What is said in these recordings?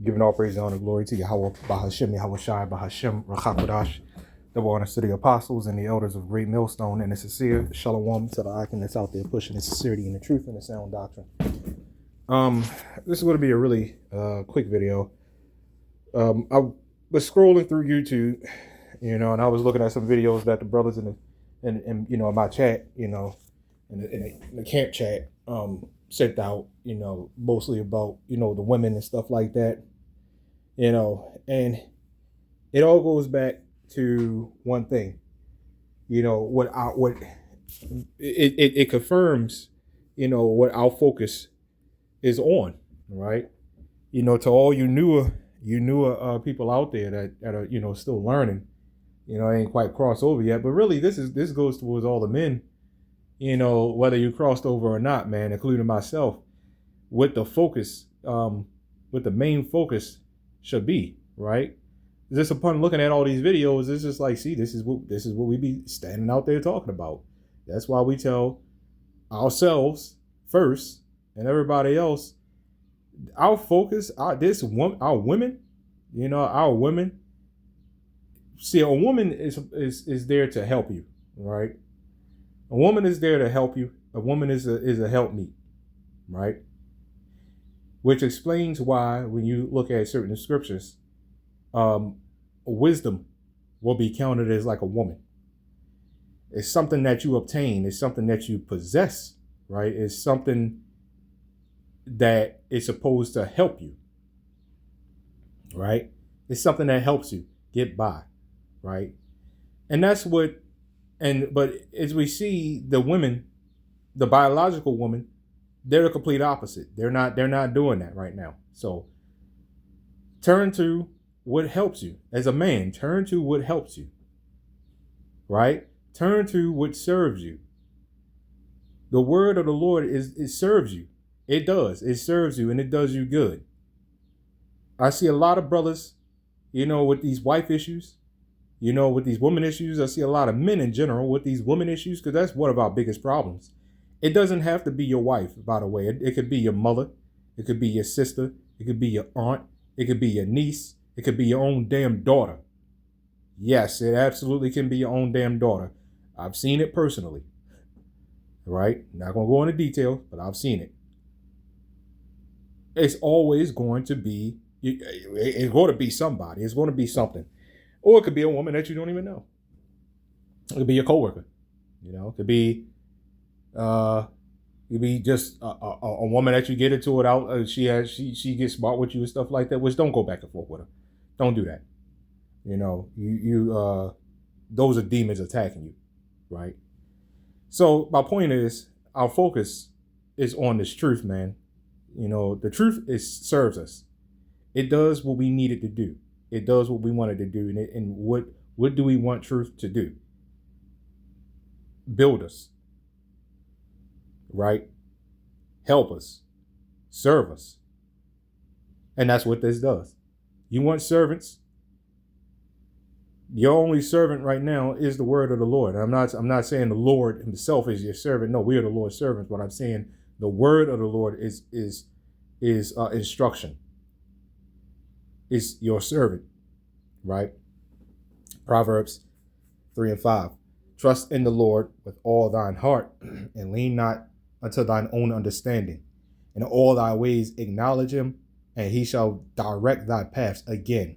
Giving all praise and honor and glory to YAHAWAH, BAHASHAM, YAHAWASHI, BAHASHAM, RACHAKWADASH. Double honors to the apostles and the elders of Great Millstone, and a sincere shalom to the icon that's out there pushing the sincerity and the truth and the sound doctrine. This is going to be a really quick video. I was scrolling through YouTube, and I was looking at some videos that the brothers in my chat, in the camp chat, sent out, mostly about, the women and stuff like that, and it all goes back to one thing, what it confirms, what our focus is on, right? To all you newer people out there that are, still learning, ain't quite crossed over yet, but really this goes towards all the men, whether you crossed over or not, man, including myself, what the focus, what the main focus should be, right? Just upon looking at all these videos, it's just like, see, this is what we be standing out there talking about. That's why we tell ourselves first and everybody else, our focus, our women, our women. See, a woman is there to help you, right? A woman is there to help you. A woman is a helpmeet, right? Which explains why when you look at certain scriptures, wisdom will be counted as like a woman. It's something that you obtain. It's something that you possess, right? It's something that is supposed to help you, right? It's something that helps you get by, right? And that's what, but as we see, the women, the biological woman, they're the complete opposite. They're not doing that right now. So turn to what helps you. As a man, turn to what helps you, right? Turn to what serves you. The word of the Lord it serves you. It does. It serves you and it does you good. I see a lot of brothers, with these wife issues, with these woman issues. I see a lot of men in general with these woman issues, because that's one of our biggest problems. It doesn't have to be your wife, by the way. It could be your mother. It could be your sister. It could be your aunt. It could be your niece. It could be your own damn daughter. Yes, it absolutely can be your own damn daughter. I've seen it personally. Right? Not going to go into details, but I've seen it. It's always going to be, it's going to be somebody. It's going to be something. Or it could be a woman that you don't even know. It could be your coworker. It could be, just a woman that you get into it out. She gets smart with you and stuff like that. Which, don't go back and forth with her. Don't do that. Those are demons attacking you, right? So my point is, our focus is on this truth, man. The truth serves us. It does what we need it to do. It does what we want it to do. And what do we want truth to do? Build us. Right? Help us. Serve us. And that's what this does. You want servants? Your only servant right now is the word of the Lord. I'm not saying the Lord himself is your servant. No, we are the Lord's servants. But I'm saying the word of the Lord is instruction. Is your servant, right? Proverbs 3:5. Trust in the Lord with all thine heart, and lean not unto thine own understanding. In all thy ways acknowledge him, and he shall direct thy paths. Again,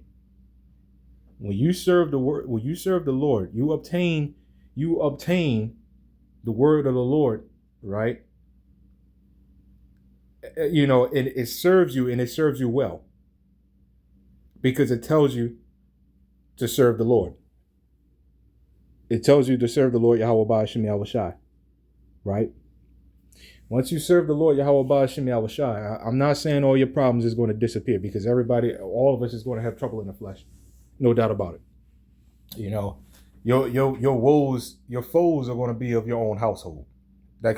when you serve the word, when you serve the Lord, you obtain the word of the Lord, right? And it serves you, and it serves you well, because it tells you to serve the Lord. It tells you to serve the Lord Yahawah BAHASHAM YAHAWASHI, right? Once you serve the Lord Yahawah BAHASHAM YAHAWASHI, I'm not saying all your problems is going to disappear, because all of us is going to have trouble in the flesh, no doubt about it. Your woes, your foes are going to be of your own household. That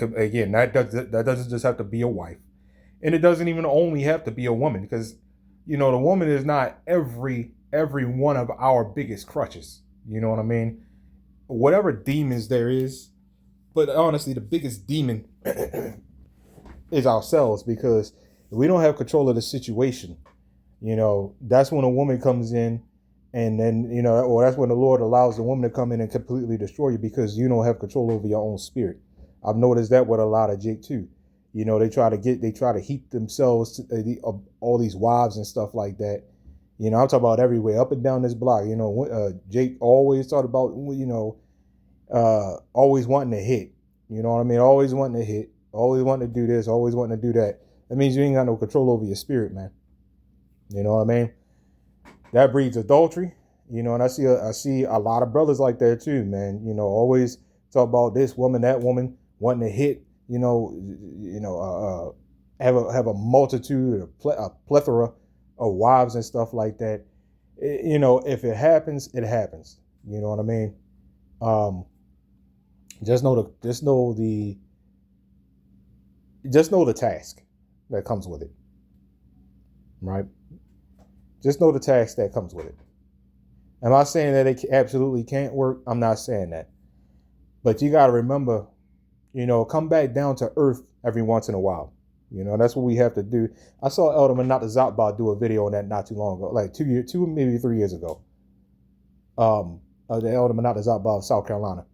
doesn't just have to be a wife. And it doesn't even only have to be a woman, because, the woman is not every one of our biggest crutches. You know what I mean? Whatever demons there is, but honestly, the biggest demon is ourselves, because if we don't have control of the situation, That's when a woman comes in, and then, or that's when the Lord allows the woman to come in and completely destroy you because you don't have control over your own spirit. I've noticed that with a lot of Jake too. They try to heap themselves to all these wives and stuff like that. I'm talking about everywhere, up and down this block. Jake always talked about, always wanting to hit. You know what I mean? Always wanting to hit, always wanting to do this, always wanting to do that. That means you ain't got no control over your spirit, man. You know what I mean? That breeds adultery. And I see a lot of brothers like that too, man. Always talk about this woman, that woman, wanting to hit. Have a multitude, a plethora of wives and stuff like that. If it happens, it happens. You know what I mean? Just know the task that comes with it, right? Just know the task that comes with it. Am I saying that it absolutely can't work? I'm not saying that. But you got to remember, come back down to earth every once in a while. That's what we have to do. I saw Elder Manat Zatba do a video on that not too long ago, like 2 maybe 3 years ago. The Elder Manat Zatba of South Carolina.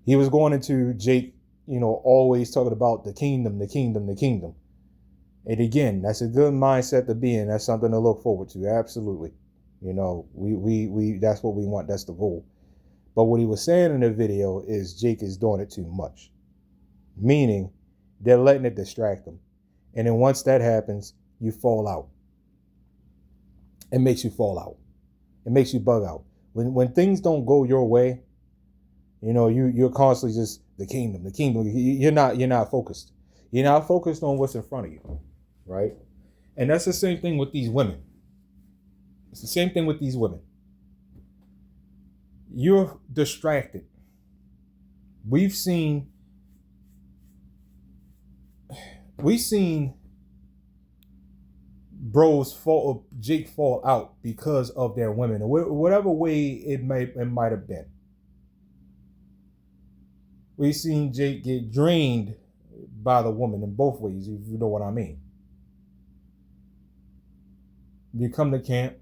He was going into Jake, always talking about the kingdom, the kingdom, the kingdom. And again, that's a good mindset to be in. That's something to look forward to. Absolutely. We that's what we want. That's the goal. But what he was saying in the video is Jake is doing it too much. Meaning they're letting it distract them. And then once that happens, you fall out. It makes you fall out. It makes you bug out. When things don't go your way, you're constantly just the kingdom, the kingdom. You're not focused. You're not focused on what's in front of you. Right? And that's the same thing with these women. It's the same thing with these women. You're distracted. We've seen Jake fall out because of their women, whatever way it might have been. We've seen Jake get drained by the woman in both ways, if you know what I mean. You come to camp,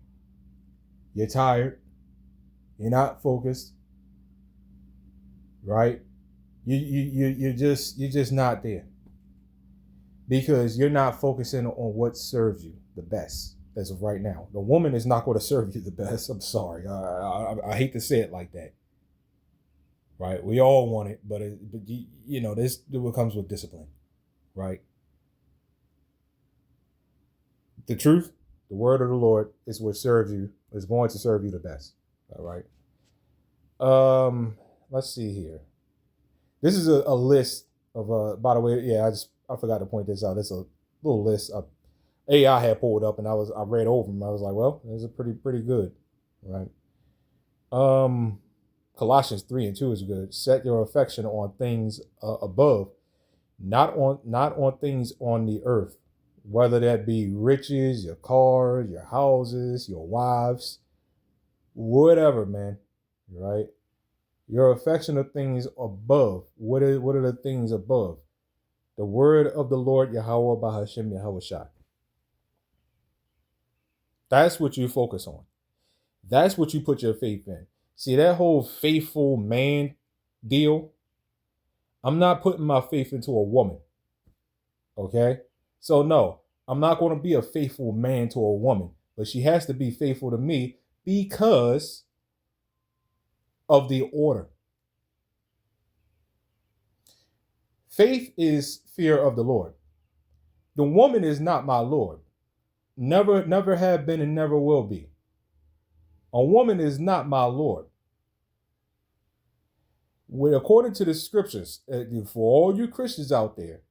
you're tired, you're not focused, right? You're just not there because you're not focusing on what serves you the best as of right now. The woman is not going to serve you the best. I'm sorry, I hate to say it like that, right? We all want it, but this comes with discipline, right? The truth. The word of the Lord is what serves you, is going to serve you the best. All right. Let's see here. This is a list of, by the way, yeah, I forgot to point this out. It's a little list of AI had pulled up and I read over them. I was like, well, this is pretty good. Right. Colossians 3:2 is good. Set your affection on things above, not on things on the earth. Whether that be riches, your cars, your houses, your wives, whatever, man, right? Your affection of things above. What are the things above? The word of the Lord, Yahawah, BAHASHAM, YAHAWASHI. That's what you focus on. That's what you put your faith in. See, that whole faithful man deal, I'm not putting my faith into a woman, okay? So no, I'm not going to be a faithful man to a woman, but she has to be faithful to me because of the order. Faith is fear of the Lord. The woman is not my Lord. Never have been and never will be. A woman is not my Lord. According to the scriptures, for all you Christians out there,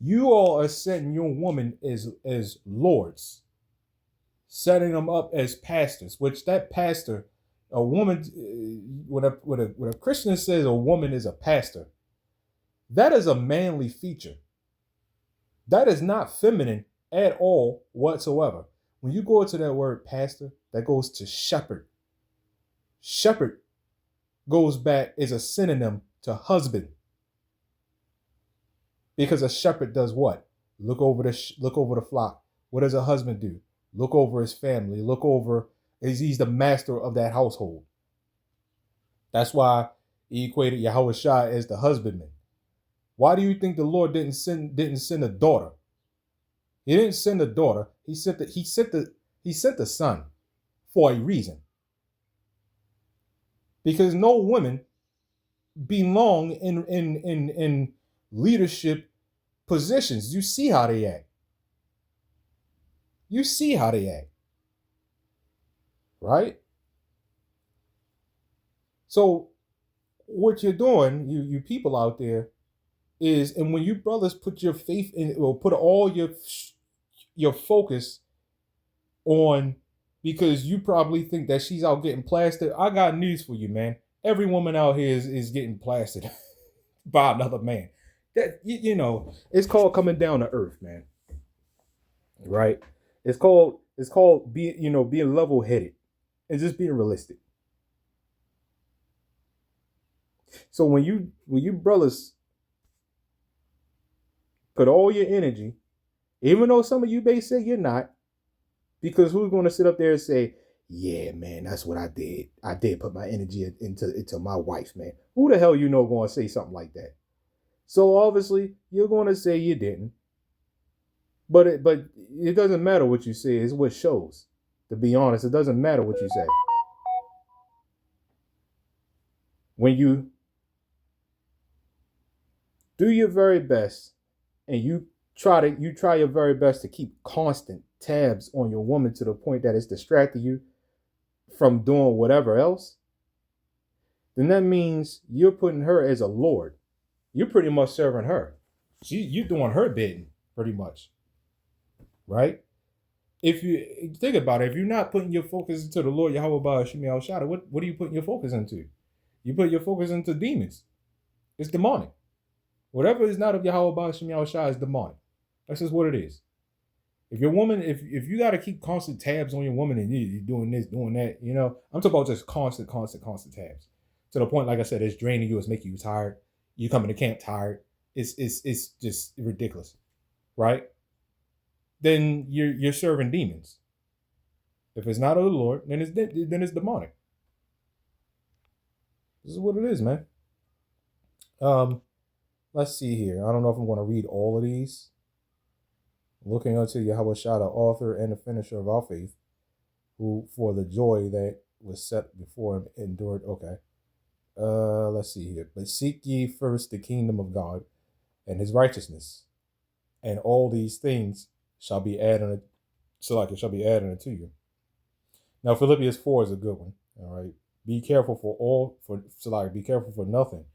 you all are setting your woman as lords, setting them up as pastors, which that pastor, a woman, when a Christian says a woman is a pastor, that is a manly feature. That is not feminine at all whatsoever. When you go to that word pastor, that goes to shepherd. Shepherd goes back, is a synonym to husband. Because a shepherd does what? Look over the flock. What does a husband do? Look over his family. Look over, he's the master of that household. That's why he equated Yahawashi as the husbandman. Why do you think the Lord didn't send a daughter? He didn't send a daughter. He sent the son for a reason. Because no women belong in leadership positions. You see how they act. You see how they act. Right? So what you're doing, you people out there, is, and when you brothers put your faith in, or put all your focus on, because you probably think that she's out getting plastered. I got news for you, man. Every woman out here is getting plastered by another man. That it's called coming down to earth, man. Right? It's called being level headed and just being realistic. So when you brothers put all your energy, even though some of you may say you're not, because who's going to sit up there and say, yeah, man, that's what I did. I did put my energy into my wife, man. Who the hell going to say something like that? So obviously you're going to say you didn't. But it doesn't matter what you say. It's what shows. To be honest, it doesn't matter what you say. When you do your very best and you try your very best to keep constant tabs on your woman to the point that it's distracting you from doing whatever else, then that means you're putting her as a lord. You're pretty much serving her. You're doing her bidding, pretty much. Right? If you think about it, if you're not putting your focus into the Lord Yahweh BAHASHAM Al-Shaddai, what are you putting your focus into? You put your focus into demons. It's demonic. Whatever is not of Yahweh BAHASHAM Al-Shaddai is demonic. That's just what it is. If your woman, if you got to keep constant tabs on your woman and you're doing this, doing that, I'm talking about just constant tabs. To the point, like I said, it's draining you, it's making you tired. You come into camp tired. It's just ridiculous, right? Then you're serving demons. If it's not of the Lord, then it's demonic. This is what it is, man. Let's see here. I don't know if I'm going to read all of these. Looking unto Yahawashi, the author and the finisher of our faith, who for the joy that was set before him endured. Okay. Let's see here. But seek ye first the kingdom of God and his righteousness, and all these things shall be added. It shall be added unto you. Now Philippians 4 is a good one. All right. Be careful be careful for nothing,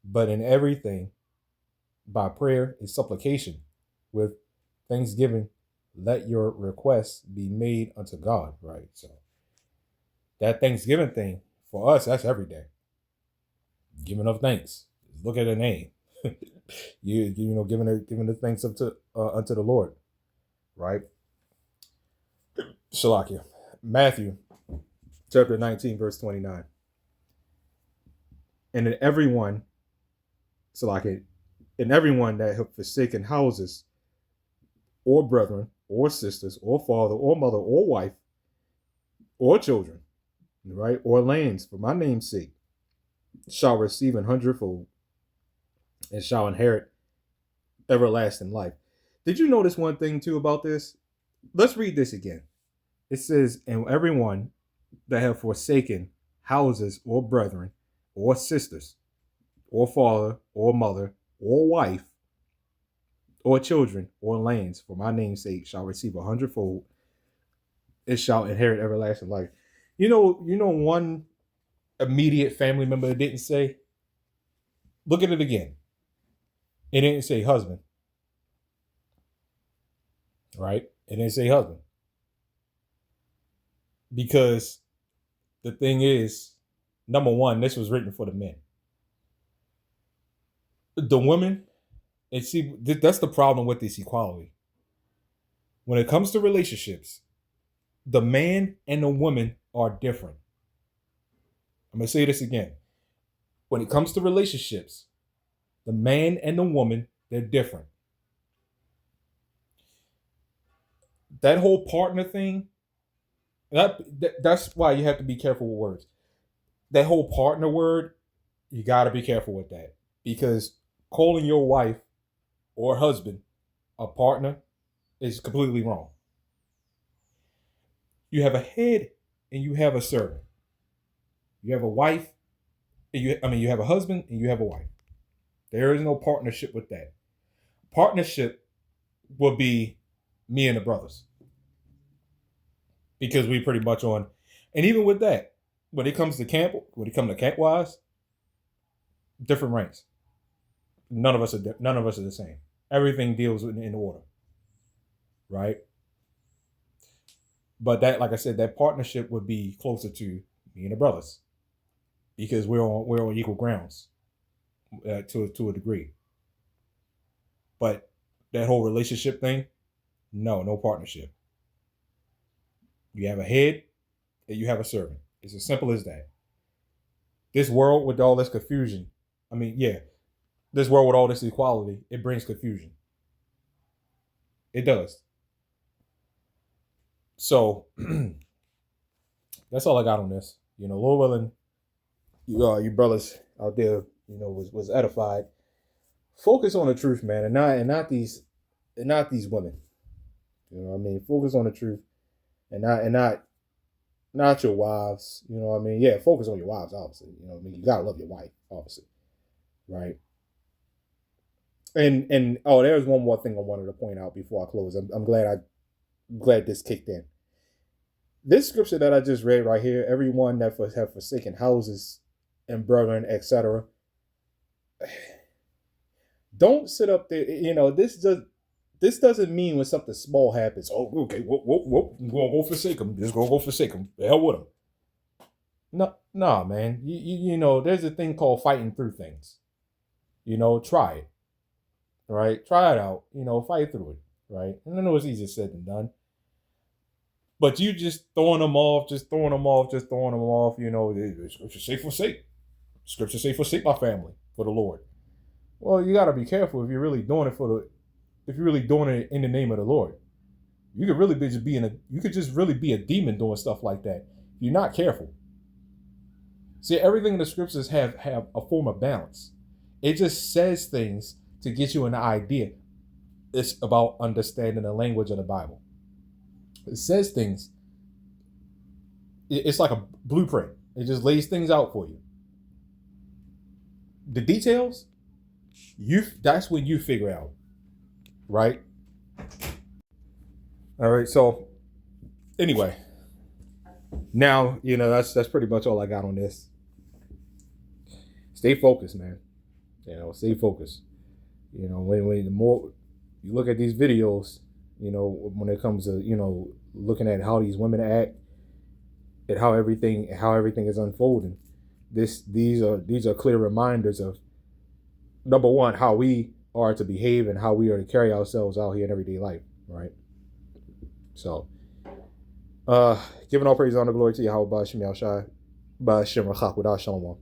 but in everything by prayer and supplication with thanksgiving, let your requests be made unto God. Right. So that Thanksgiving thing for us, that's every day. Giving of thanks. Look at the name. Giving the thanks unto the Lord. Right. Shalakia. Matthew chapter 19, verse 29. And in everyone that have forsaken houses, or brethren, or sisters, or father, or mother, or wife, or children, right, or lands for my name's sake, shall receive 100-fold, and shall inherit everlasting life. Did you notice one thing too about this? Let's read this again. It says, and everyone that have forsaken houses, or brethren, or sisters, or father, or mother, or wife, or children, or lands for my name's sake shall receive 100-fold. It shall inherit everlasting life. One immediate family member that didn't say. Look at it again. It didn't say husband. Right? It didn't say husband. Because the thing is, number one, this was written for the men. The women, and see, that's the problem with this equality. When it comes to relationships, the man and the woman are different. I'm going to say this again. When it comes to relationships, the man and the woman, they're different. that whole partner thing, that's why you have to be careful with words. That whole partner word, you got to be careful with that, because calling your wife or husband a partner is completely wrong. You have a head and you have a servant. You have a wife, and you have a husband and you have a wife. There is no partnership with that. Partnership will be me and the brothers, because we pretty much on. And even with that, when it comes to camp wise, different ranks. None of us are the same. Everything deals in order, right? But that, like I said, that partnership would be closer to me and the brothers, because we're on equal grounds to a degree. But that whole relationship thing, no partnership. You have a head and you have a servant. It's as simple as that. This world with all this confusion, this world with all this equality, it brings confusion. It does. So that's all I got on this. Lord willing, you brothers out there, was edified. Focus on the truth, man, and not these women. Focus on the truth, and not your wives. Yeah, focus on your wives, obviously. You gotta love your wife, obviously, right? And there's one more thing I wanted to point out before I close. I'm glad this kicked in. This scripture that I just read right here: everyone that have forsaken houses and brethren, etc. Don't sit up there. This doesn't mean when something small happens, oh, okay, I'm gonna go forsake them. Just gonna go forsake them. The hell with them. No, man. There's a thing called fighting through things. Try it. Right? Try it out. Fight through it. Right? And I know it's easier said than done. But you just throwing them off. Scripture say forsake. Scripture say forsake my family for the Lord. Well, you gotta be careful if you're really doing it if you're really doing it in the name of the Lord. You could really just really be a demon doing stuff like that if you're not careful. See, everything in the scriptures have a form of balance. It just says things to get you an idea. It's about understanding the language of the Bible. It says things. It's like a blueprint. It just lays things out for you. The details, that's when you figure out. Right? All right. So anyway, now, that's pretty much all I got on this. Stay focused, man. Stay focused. When the more you look at these videos, when it comes to, looking at how these women act and how everything is unfolding, these are clear reminders of, number one, how we are to behave and how we are to carry ourselves out here in everyday life, right? So, giving all praise, honor, glory to YAHAWAH, BAHASHAM, BAHASHAM,